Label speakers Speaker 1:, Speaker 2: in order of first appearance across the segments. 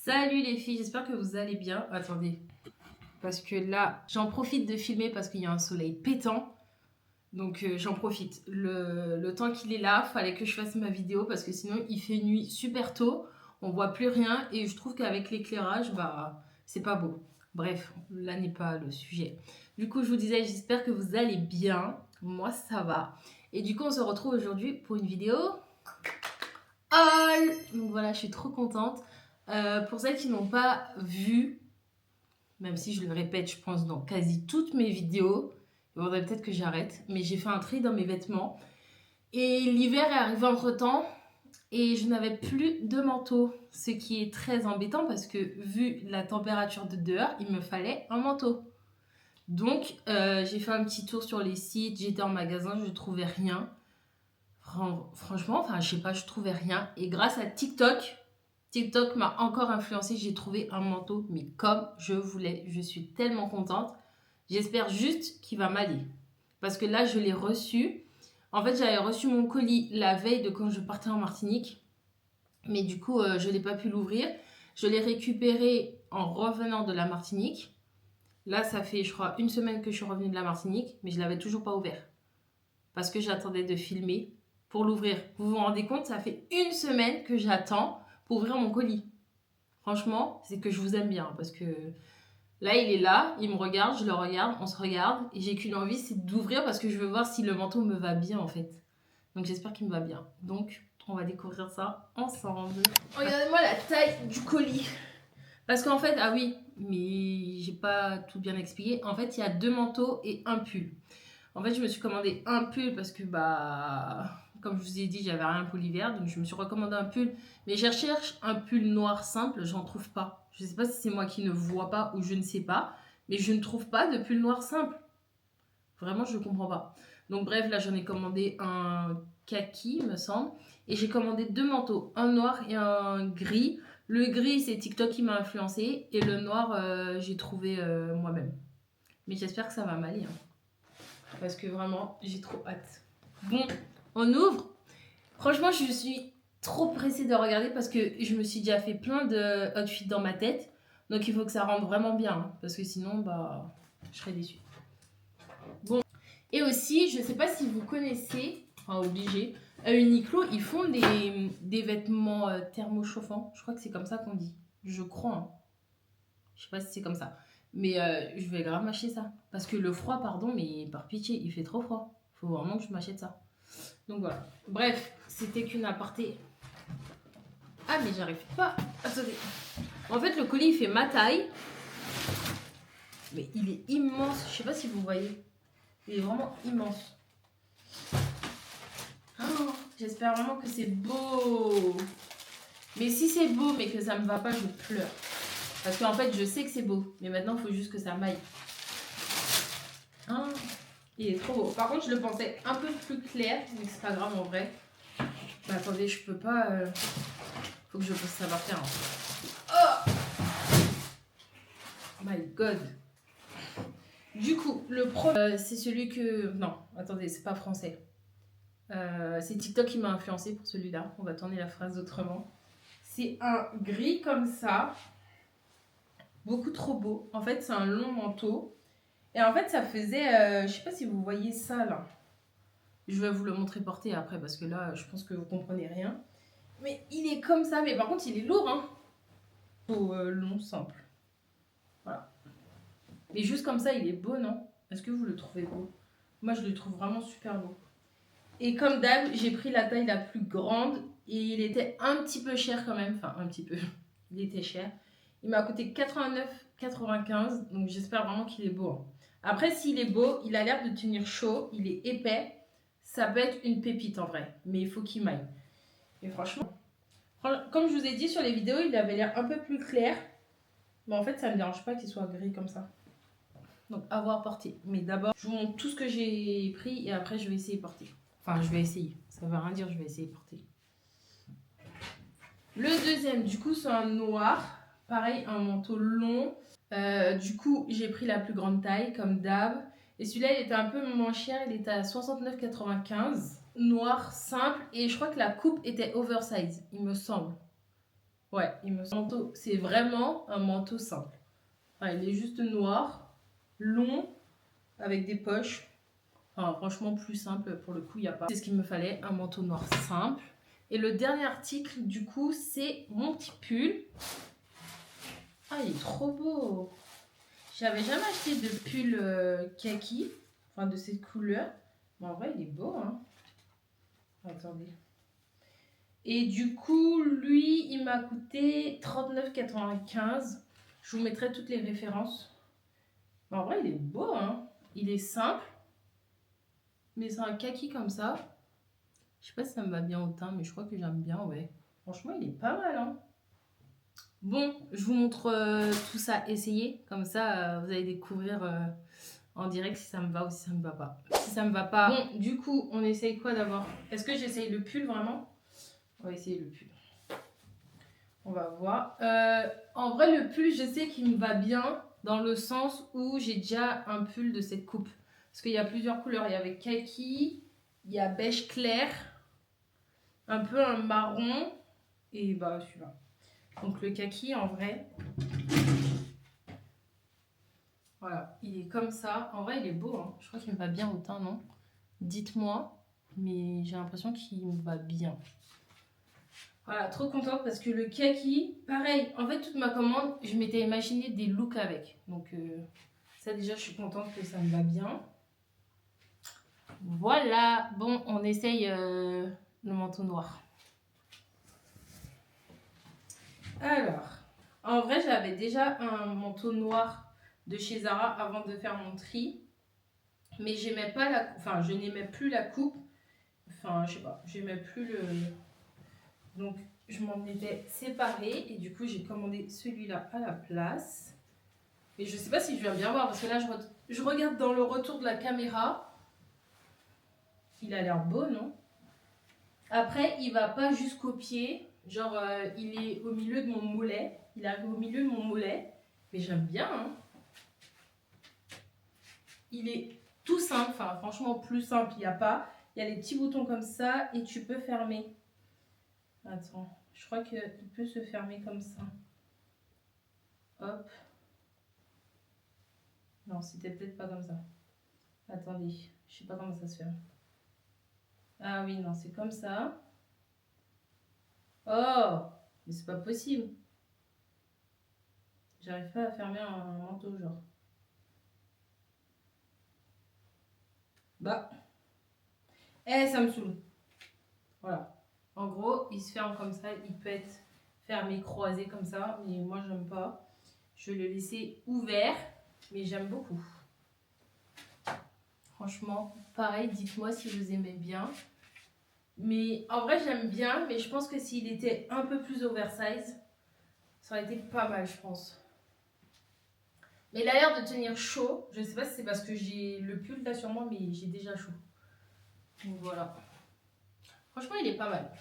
Speaker 1: Salut les filles, j'espère que vous allez bien. Attendez, parce que là, j'en profite de filmer parce qu'il y a un soleil pétant. Donc j'en profite. Le temps qu'il est là, fallait que je fasse ma vidéo parce que sinon il fait nuit super tôt. On voit plus rien et je trouve qu'avec l'éclairage, c'est pas beau. Bref, là n'est pas le sujet. Du coup, je vous disais, j'espère que vous allez bien. Moi, ça va. Et du coup, on se retrouve aujourd'hui pour une vidéo haul. Donc voilà, je suis trop contente. Pour celles qui n'ont pas vu, même si je le répète, je pense dans quasi toutes mes vidéos, il faudrait peut-être que j'arrête, mais j'ai fait un tri dans mes vêtements. Et l'hiver est arrivé entre temps et je n'avais plus de manteau, ce qui est très embêtant parce que vu la température de dehors, il me fallait un manteau. Donc j'ai fait un petit tour sur les sites, j'étais en magasin, je ne trouvais rien. Franchement, enfin je sais pas, je trouvais rien. Et grâce à TikTok m'a encore influencé. J'ai trouvé un manteau, mais comme je voulais. Je suis tellement contente. J'espère juste qu'il va m'aller. Parce que là, je l'ai reçu. En fait, j'avais reçu mon colis la veille de quand je partais en Martinique. Mais du coup, je n'ai pas pu l'ouvrir. Je l'ai récupéré en revenant de la Martinique. Là, ça fait, je crois, une semaine que je suis revenue de la Martinique. Mais je ne l'avais toujours pas ouvert. Parce que j'attendais de filmer pour l'ouvrir. Vous vous rendez compte, ça fait une semaine que j'attends pour ouvrir mon colis. Franchement, c'est que je vous aime bien parce que là, il est là, il me regarde, je le regarde, on se regarde et j'ai qu'une envie, c'est d'ouvrir parce que je veux voir si le manteau me va bien en fait. Donc j'espère qu'il me va bien. Donc on va découvrir ça ensemble. Regardez-moi la taille du colis. Parce qu'en fait, ah oui, mais j'ai pas tout bien expliqué. En fait, il y a 2 manteaux et un pull. En fait, je me suis commandé un pull parce que, comme je vous ai dit, j'avais rien pour l'hiver. Donc, je me suis recommandé un pull. Mais je cherche un pull noir simple, j'en trouve pas. Je sais pas si c'est moi qui ne vois pas ou je ne sais pas. Mais je ne trouve pas de pull noir simple. Vraiment, je ne comprends pas. Donc, bref, là, j'en ai commandé un kaki, me semble. Et j'ai commandé 2 manteaux, un noir et un gris. Le gris, c'est TikTok qui m'a influencé. Et le noir, j'ai trouvé moi-même. Mais j'espère que ça va m'aller. Parce que vraiment, j'ai trop hâte. Bon, on ouvre. Franchement, je suis trop pressée de regarder parce que je me suis déjà fait plein de outfits dans ma tête. Donc il faut que ça rentre vraiment bien. Parce que sinon, je serais déçue. Bon. Et aussi, je ne sais pas si vous connaissez, enfin obligé, à Uniqlo, ils font des vêtements thermochauffants. Je crois que c'est comme ça qu'on dit. Je crois. Hein. Je sais pas si c'est comme ça. Mais je vais grave m'acheter ça. Parce que le froid, pardon, mais par pitié, il fait trop froid. Faut vraiment que je m'achète ça. Donc voilà. Bref, c'était qu'une aparté. Ah, mais j'arrive pas. Attendez. En fait, le colis, il fait ma taille. Mais il est immense. Je sais pas si vous voyez. Il est vraiment immense. Oh, j'espère vraiment que c'est beau. Mais si c'est beau, mais que ça me va pas, je pleure. Parce qu'en fait, je sais que c'est beau. Mais maintenant, il faut juste que ça m'aille. Oh, il est trop beau. Par contre, je le pensais un peu plus clair. Mais c'est pas grave en vrai. Bah, attendez, je peux pas... Faut que je fasse ça par terre. Oh my god. Du coup, le premier, c'est celui que... Non, attendez, c'est pas français. C'est TikTok qui m'a influencé pour celui-là. On va tourner la phrase autrement. C'est un gris comme ça. Beaucoup trop beau. En fait, c'est un long manteau. Et en fait, ça faisait... je sais pas si vous voyez ça, là. Je vais vous le montrer porté après, parce que là, je pense que vous comprenez rien. Mais il est comme ça. Mais par contre, il est lourd, hein. Long, simple. Voilà. Mais juste comme ça, il est beau, non? Est-ce que vous le trouvez beau? Moi, je le trouve vraiment super beau. Et comme d'hab, j'ai pris la taille la plus grande. Et il était un petit peu cher quand même. Enfin, un petit peu. Il était cher. Il m'a coûté 89,95. Donc, j'espère vraiment qu'il est beau. Hein. Après, s'il est beau, il a l'air de tenir chaud. Il est épais. Ça peut être une pépite en vrai. Mais il faut qu'il m'aille. Et franchement, comme je vous ai dit sur les vidéos, il avait l'air un peu plus clair. Mais en fait, ça ne me dérange pas qu'il soit gris comme ça. Donc, à voir porter. Mais d'abord, je vous montre tout ce que j'ai pris et après, je vais essayer de porter. Enfin, je vais essayer. Ça ne veut rien dire, je vais essayer de porter. Le deuxième, du coup, c'est un noir. Pareil, un manteau long. Du coup, j'ai pris la plus grande taille, comme d'hab. Et celui-là, il était un peu moins cher. Il était à 69,95. Noir, simple. Et je crois que la coupe était oversize, il me semble. Ouais, c'est vraiment un manteau simple. Enfin, il est juste noir, long, avec des poches. Enfin, franchement, plus simple pour le coup, il n'y a pas. C'est ce qu'il me fallait, un manteau noir simple. Et le dernier article, du coup, c'est mon petit pull. Ah, il est trop beau. J'avais jamais acheté de pull kaki, enfin de cette couleur. Mais en vrai, il est beau, hein. Attendez. Et du coup, lui, il m'a coûté 39,95 €. Je vous mettrai toutes les références. Mais en vrai, il est beau, hein. Il est simple. Mais c'est un kaki comme ça. Je sais pas si ça me va bien au teint, mais je crois que j'aime bien, ouais. Franchement, il est pas mal, hein. Bon, je vous montre tout ça essayé. Comme ça, vous allez découvrir en direct si ça me va ou si ça me va pas. Si ça me va pas... Bon, du coup, on essaye quoi d'abord? Est-ce que j'essaye le pull, vraiment? On va essayer le pull. On va voir. En vrai, le pull, je sais qu'il me va bien dans le sens où j'ai déjà un pull de cette coupe. Parce qu'il y a plusieurs couleurs. Il y avait kaki, il y a beige clair, un peu un marron et bah celui-là. Donc le kaki, en vrai, voilà, il est comme ça. En vrai, il est beau, hein. Je crois qu'il me va bien au teint, non? Dites-moi, mais j'ai l'impression qu'il me va bien. Voilà, trop contente parce que le kaki, pareil, en fait, toute ma commande, je m'étais imaginé des looks avec. Donc, ça déjà, je suis contente que ça me va bien. Voilà, bon, on essaye le manteau noir. Alors, en vrai, j'avais déjà un manteau noir de chez Zara avant de faire mon tri. Mais j'aimais pas la coupe, enfin, je n'aimais plus la coupe. Enfin, je sais pas, j'aimais plus le... Donc, je m'en étais séparée et du coup, j'ai commandé celui-là à la place. Et je sais pas si je vais bien voir parce que là, je regarde dans le retour de la caméra. Il a l'air beau, non? Après, il va pas jusqu'au pied. Genre, il est au milieu de mon mollet. Il arrive au milieu de mon mollet. Mais j'aime bien, hein. Il est tout simple. Enfin, franchement, plus simple, il n'y a pas. Il y a les petits boutons comme ça et tu peux fermer. Attends, je crois qu'il peut se fermer comme ça. Hop. Non, c'était peut-être pas comme ça. Attendez, je sais pas comment ça se ferme. Ah oui, non, c'est comme ça. Oh, mais c'est pas possible. J'arrive pas à fermer un manteau, genre. Bah. Eh, ça me saoule. Voilà. En gros, il se ferme comme ça. Il peut être fermé, croisé comme ça. Mais moi, j'aime pas. Je vais le laisser ouvert. Mais j'aime beaucoup. Franchement, pareil, dites-moi si vous aimez bien. Mais en vrai, j'aime bien. Mais je pense que s'il était un peu plus oversize, ça aurait été pas mal, je pense. Mais il a l'air de tenir chaud. Je sais pas si c'est parce que j'ai le pull là sur moi, mais j'ai déjà chaud. Donc voilà. Franchement, il est pas mal.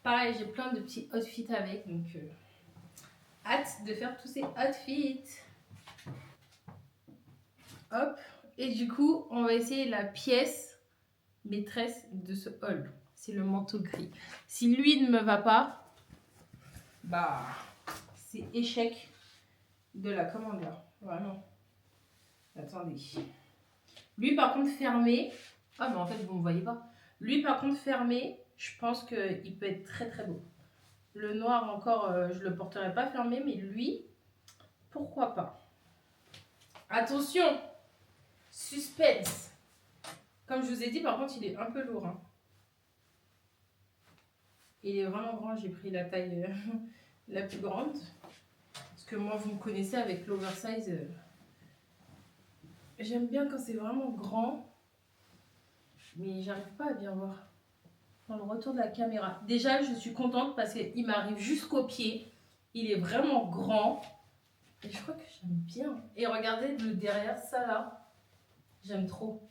Speaker 1: Pareil, j'ai plein de petits outfits avec. Donc, hâte de faire tous ces outfits. Hop. Et du coup, on va essayer la pièce maîtresse de ce haul. C'est le manteau gris. Si lui ne me va pas, bah, c'est échec de la commande là. Vraiment. Attendez. Lui, par contre, fermé. Ah, mais en fait, vous ne me voyez pas. Lui, par contre, fermé, je pense qu'il peut être très très beau. Le noir, encore, je ne le porterai pas fermé, mais lui, pourquoi pas. Attention, suspense. Comme je vous ai dit, par contre, il est un peu lourd. Hein. Il est vraiment grand. J'ai pris la taille la plus grande. Parce que moi, vous me connaissez avec l'oversize. J'aime bien quand c'est vraiment grand. Mais j'arrive pas à bien voir. Dans le retour de la caméra. Déjà, je suis contente parce qu'il m'arrive jusqu'au pied. Il est vraiment grand. Et je crois que j'aime bien. Et regardez le derrière, ça là. J'aime trop.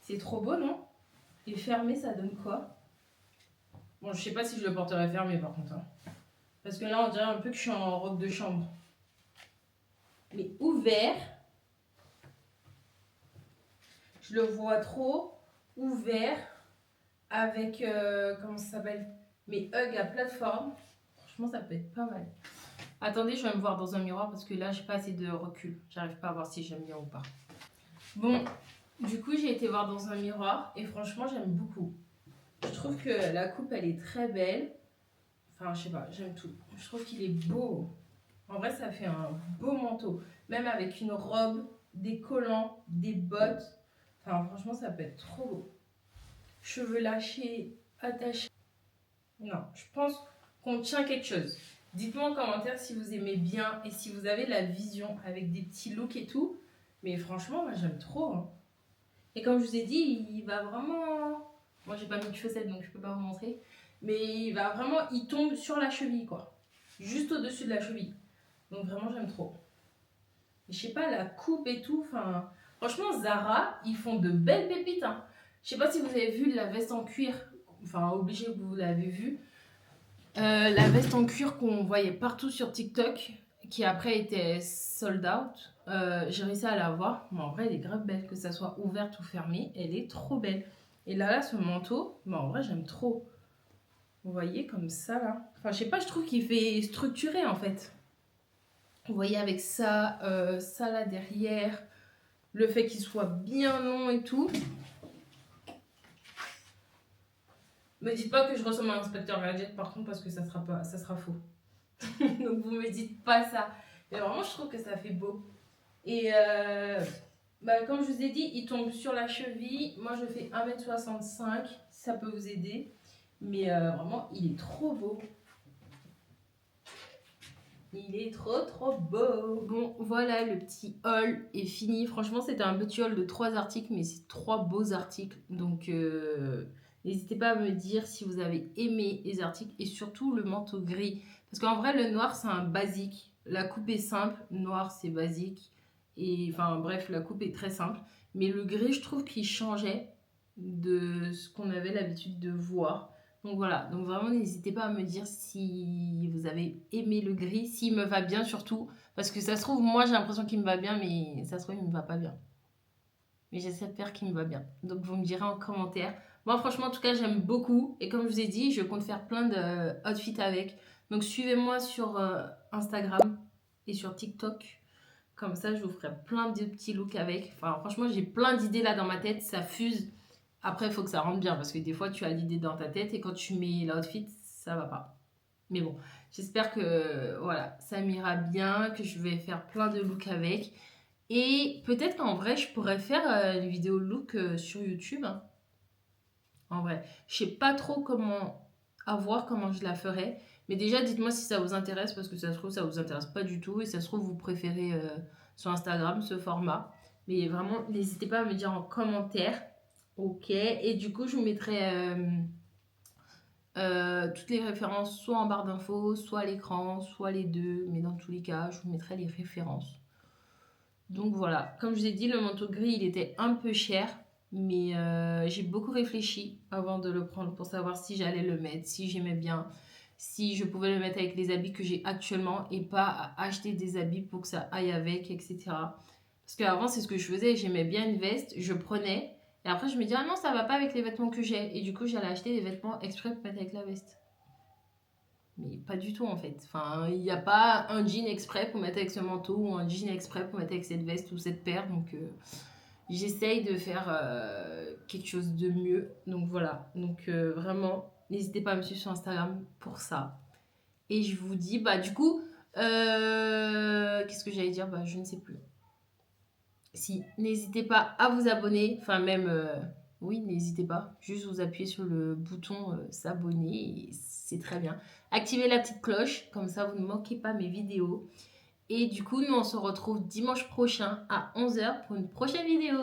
Speaker 1: C'est trop beau, non? Et fermé, ça donne quoi? Bon, je sais pas si je le porterai fermé par contre. Hein. Parce que là, on dirait un peu que je suis en robe de chambre. Mais ouvert. Je le vois trop ouvert. Avec, comment ça s'appelle? mes hugs à plateforme. Franchement, ça peut être pas mal. Attendez, je vais me voir dans un miroir parce que là, j'ai pas assez de recul. J'arrive pas à voir si j'aime bien ou pas. Bon, du coup, j'ai été voir dans un miroir et franchement, j'aime beaucoup. Je trouve que la coupe, elle est très belle. Enfin, je sais pas, j'aime tout. Je trouve qu'il est beau. En vrai, ça fait un beau manteau. Même avec une robe, des collants, des bottes. Enfin, franchement, ça peut être trop beau. Cheveux lâchés, attachés. Non, je pense qu'on tient quelque chose. Dites-moi en commentaire si vous aimez bien et si vous avez la vision avec des petits looks et tout. Mais franchement, moi, j'aime trop. Hein. Et comme je vous ai dit, il va vraiment... Moi, j'ai pas mis de chaussettes, donc je peux pas vous montrer. Mais il va vraiment... Il tombe sur la cheville, quoi. Juste au-dessus de la cheville. Donc vraiment, j'aime trop. Je sais pas, la coupe et tout, enfin... Franchement, Zara, ils font de belles pépites. Hein. Je sais pas si vous avez vu la veste en cuir. Enfin, obligé que vous l'avez vu. La veste en cuir qu'on voyait partout sur TikTok, qui après était sold out. J'ai réussi à la voir. Mais en vrai, elle est grave belle. Que ça soit ouverte ou fermée, elle est trop belle. Et là, ce manteau, mais en vrai, j'aime trop. Vous voyez, comme ça, là. Enfin, je sais pas, je trouve qu'il fait structuré, en fait. Vous voyez avec ça, ça là derrière, le fait qu'il soit bien long et tout. Me dites pas que je ressemble à l'inspecteur Gadget par contre parce que ça sera faux. Donc vous me dites pas ça. Mais vraiment je trouve que ça fait beau. Et comme je vous ai dit, il tombe sur la cheville. Moi je fais 1m65, ça peut vous aider. Mais vraiment il est trop beau. Il est trop beau. Bon, voilà, le petit haul est fini. Franchement, c'était un petit haul de 3 articles, mais c'est 3 beaux articles. Donc, n'hésitez pas à me dire si vous avez aimé les articles et surtout le manteau gris. Parce qu'en vrai, le noir, c'est un basique. La coupe est simple, noir, c'est basique. Et enfin, bref, la coupe est très simple. Mais le gris, je trouve qu'il changeait de ce qu'on avait l'habitude de voir. Donc voilà, donc vraiment n'hésitez pas à me dire si vous avez aimé le gris, s'il me va bien surtout. Parce que ça se trouve, moi j'ai l'impression qu'il me va bien, mais ça se trouve, il me va pas bien. Mais j'essaie de faire qu'il me va bien. Donc vous me direz en commentaire. Moi franchement, en tout cas, j'aime beaucoup. Et comme je vous ai dit, je compte faire plein de outfits avec. Donc suivez-moi sur Instagram et sur TikTok. Comme ça, je vous ferai plein de petits looks avec. Enfin, franchement, j'ai plein d'idées là dans ma tête. Ça fuse. Après, il faut que ça rentre bien parce que des fois, tu as l'idée dans ta tête et quand tu mets l'outfit, ça va pas. Mais bon, j'espère que voilà, ça m'ira bien, que je vais faire plein de looks avec. Et peut-être qu'en vrai, je pourrais faire une vidéo look sur YouTube. Hein. En vrai, je sais pas trop comment je la ferai. Mais déjà, dites-moi si ça vous intéresse parce que ça se trouve, ça vous intéresse pas du tout et ça se trouve, vous préférez sur Instagram ce format. Mais vraiment, n'hésitez pas à me dire en commentaire. Ok, et du coup, je vous mettrai toutes les références soit en barre d'infos, soit à l'écran, soit les deux. Mais dans tous les cas, je vous mettrai les références. Donc voilà, comme je vous ai dit, le manteau gris, il était un peu cher. Mais j'ai beaucoup réfléchi avant de le prendre pour savoir si j'allais le mettre, si j'aimais bien, si je pouvais le mettre avec les habits que j'ai actuellement et pas acheter des habits pour que ça aille avec, etc. Parce qu'avant, c'est ce que je faisais, j'aimais bien une veste, je prenais, et après je me disais, ah non, ça va pas avec les vêtements que j'ai. Et du coup, j'allais acheter des vêtements exprès pour mettre avec la veste. Mais pas du tout en fait. Enfin, il n'y a pas un jean exprès pour mettre avec ce manteau ou un jean exprès pour mettre avec cette veste ou cette paire. Donc j'essaye de faire quelque chose de mieux. Donc voilà. Donc vraiment, n'hésitez pas à me suivre sur Instagram pour ça. Et je vous dis, bah du coup, qu'est-ce que j'allais dire? Bah je ne sais plus. Si, n'hésitez pas à vous abonner. Enfin même, oui, n'hésitez pas. Juste vous appuyez sur le bouton s'abonner et c'est très bien. Activez la petite cloche, comme ça vous ne manquez pas mes vidéos. Et du coup, nous on se retrouve dimanche prochain à 11 h pour une prochaine vidéo.